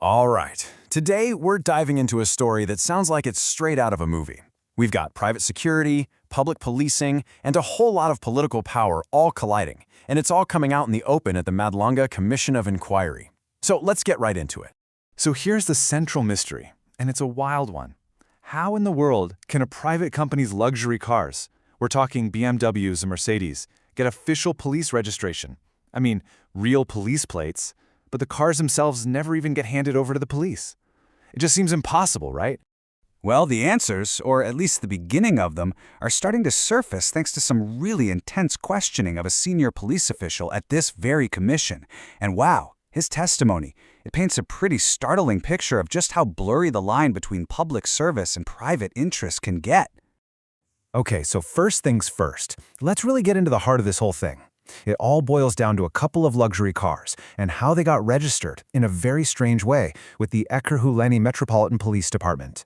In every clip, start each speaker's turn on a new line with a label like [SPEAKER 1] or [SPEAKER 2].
[SPEAKER 1] All right, today we're diving into a story that sounds like it's straight out of a movie. We've got private security, public policing, and a whole lot of political power all colliding, and it's all coming out in the open at the Madlanga Commission of Inquiry. So let's get right into it.
[SPEAKER 2] So here's the central mystery, and it's a wild one. How in the world can a private company's luxury cars, we're talking BMWs and Mercedes, get official police registration? I mean, real police plates, but the cars themselves never even get handed over to the police. It just seems impossible, right?
[SPEAKER 3] Well, the answers, or at least the beginning of them, are starting to surface thanks to some really intense questioning of a senior police official at this very commission. And wow, his testimony, it paints a pretty startling picture of just how blurry the line between public service and private interest can get.
[SPEAKER 2] Okay, so first things first, let's really get into the heart of this whole thing. It all boils down to a couple of luxury cars and how they got registered in a very strange way with the Ekurhuleni Metropolitan Police Department.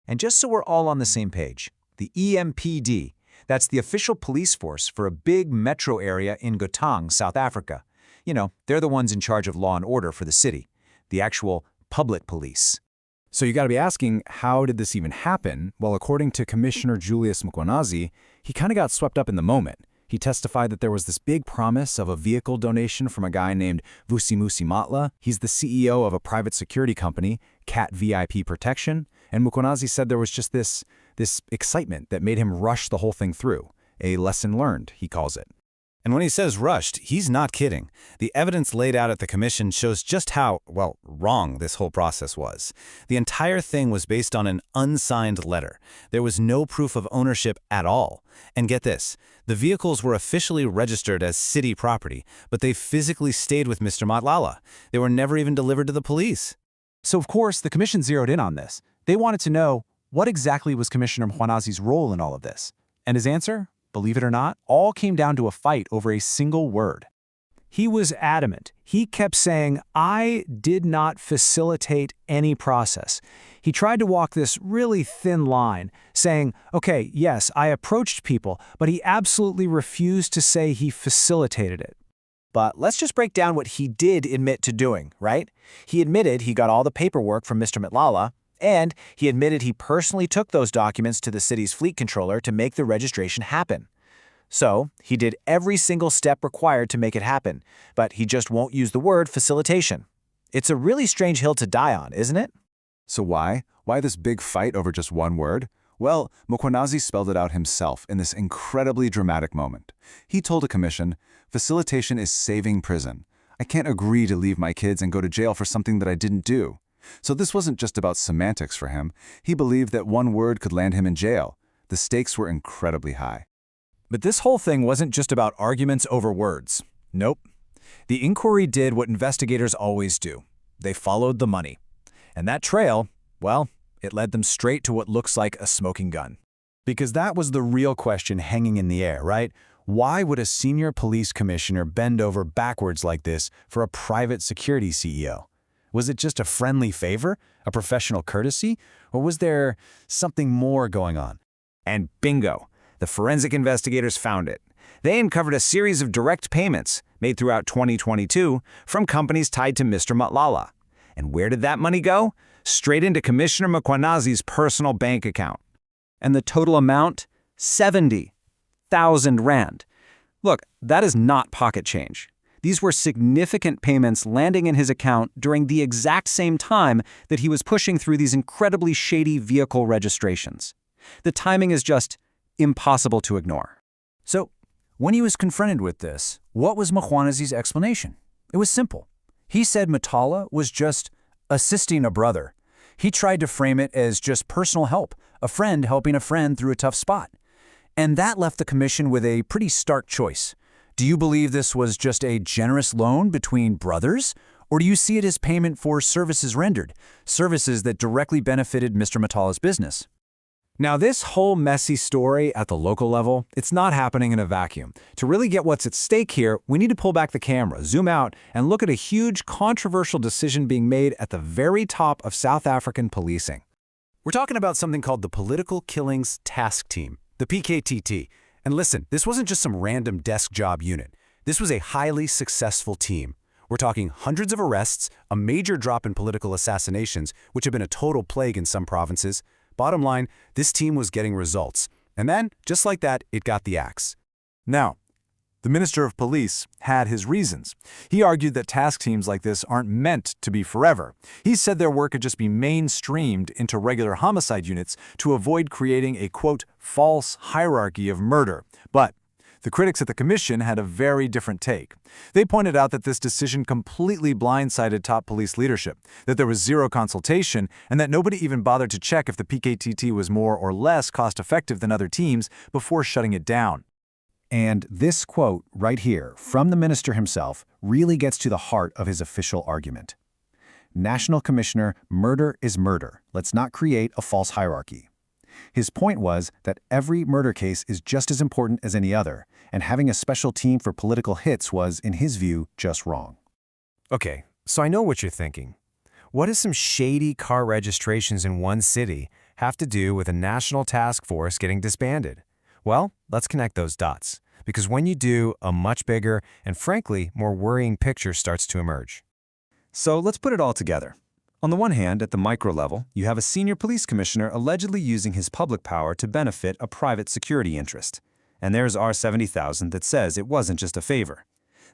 [SPEAKER 4] And just so we're all on the same page, the EMPD, that's the official police force for a big metro area in Gauteng, South Africa. You know, they're the ones in charge of law and order for the city, the actual public police.
[SPEAKER 2] So you got to be asking, how did this even happen? Well, according to Commissioner JD Mkhwanazi, he kind of got swept up in the moment. He testified that there was this big promise of a vehicle donation from a guy named Vusimusi Matla. He's the CEO of a private security company, Cat VIP Protection. And Mkhwanazi said there was just this excitement that made him rush the whole thing through. A lesson learned, he calls it.
[SPEAKER 5] And when he says rushed, he's not kidding. The evidence laid out at the commission shows just how, well, wrong this whole process was. The entire thing was based on an unsigned letter. There was no proof of ownership at all. And get this, the vehicles were officially registered as city property, but they physically stayed with Mr. Matlala. They were never even delivered to the police.
[SPEAKER 4] So of course, the commission zeroed in on this. They wanted to know, what exactly was Commissioner Mkhwanazi's role in all of this? And his answer, believe it or not, all came down to a fight over a single word. He was adamant. He kept saying, I did not facilitate any process. He tried to walk this really thin line, saying, okay, yes, I approached people, but he absolutely refused to say he facilitated it. But let's just break down what he did admit to doing, right? He admitted he got all the paperwork from Mr. Matlala, and he admitted he personally took those documents to the city's fleet controller to make the registration happen. So, he did every single step required to make it happen, but he just won't use the word facilitation. It's a really strange hill to die on, isn't it?
[SPEAKER 2] So why? Why this big fight over just one word? Well, Mkhwanazi spelled it out himself in this incredibly dramatic moment. He told a commission, facilitation is saving prison. I can't agree to leave my kids and go to jail for something that I didn't do. So this wasn't just about semantics for him. He believed that one word could land him in jail. The stakes were incredibly high.
[SPEAKER 4] But this whole thing wasn't just about arguments over words. Nope. The inquiry did what investigators always do. They followed the money. And that trail, well, it led them straight to what looks like a smoking gun. Because that was the real question hanging in the air, right? Why would a senior police commissioner bend over backwards like this for a private security CEO? Was it just a friendly favor, a professional courtesy, or was there something more going on? And bingo, the forensic investigators found it. They uncovered a series of direct payments made throughout 2022 from companies tied to Mr. Matlala. And where did that money go? Straight into Commissioner Mkhwanazi's personal bank account. And the total amount? 70,000 rand. Look, that is not pocket change. These were significant payments landing in his account during the exact same time that he was pushing through these incredibly shady vehicle registrations. The timing is just impossible to ignore.
[SPEAKER 1] So, when he was confronted with this, what was Mkhwanazi's explanation? It was simple. He said Matala was just assisting a brother. He tried to frame it as just personal help, a friend helping a friend through a tough spot. And that left the commission with a pretty stark choice. Do you believe this was just a generous loan between brothers? Or do you see it as payment for services rendered, services that directly benefited Mr. Matala's business? Now, this whole messy story at the local level, it's not happening in a vacuum. To really get what's at stake here, we need to pull back the camera, zoom out, and look at a huge controversial decision being made at the very top of South African policing. We're talking about something called the Political Killings Task Team, the PKTT. And listen, this wasn't just some random desk job unit. This was a highly successful team.
[SPEAKER 3] We're talking hundreds of arrests, a major drop in political assassinations, which have been a total plague in some provinces. Bottom line, this team was getting results. And then, just like that, it got the axe.
[SPEAKER 6] Now, the Minister of Police had his reasons. He argued that task teams like this aren't meant to be forever. He said their work could just be mainstreamed into regular homicide units to avoid creating a, quote, false hierarchy of murder. But the critics at the commission had a very different take. They pointed out that this decision completely blindsided top police leadership, that there was zero consultation, and that nobody even bothered to check if the PKTT was more or less cost-effective than other teams before shutting it down.
[SPEAKER 2] And this quote right here from the minister himself really gets to the heart of his official argument. National Commissioner, murder is murder. Let's not create a false hierarchy. His point was that every murder case is just as important as any other, and having a special team for political hits was, in his view, just wrong.
[SPEAKER 7] Okay, so I know what you're thinking. What does some shady car registrations in one city have to do with a national task force getting disbanded? Well, let's connect those dots, because when you do, a much bigger and frankly more worrying picture starts to emerge.
[SPEAKER 4] So let's put it all together. On the one hand, at the micro level, you have a senior police commissioner allegedly using his public power to benefit a private security interest. And there's R70,000 that says it wasn't just a favor.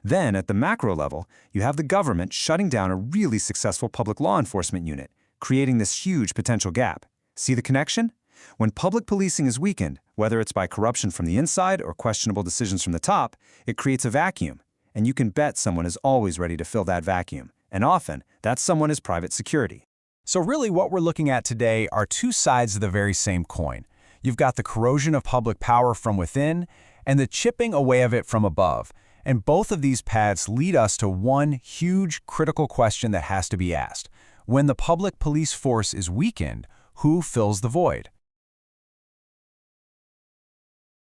[SPEAKER 4] Then, at the macro level, you have the government shutting down a really successful public law enforcement unit, creating this huge potential gap. See the connection? When public policing is weakened, whether it's by corruption from the inside or questionable decisions from the top, it creates a vacuum. And you can bet someone is always ready to fill that vacuum. And often, that someone is private security.
[SPEAKER 3] So really what we're looking at today are two sides of the very same coin. You've got the corrosion of public power from within and the chipping away of it from above. And both of these paths lead us to one huge critical question that has to be asked. When the public police force is weakened, who fills the void?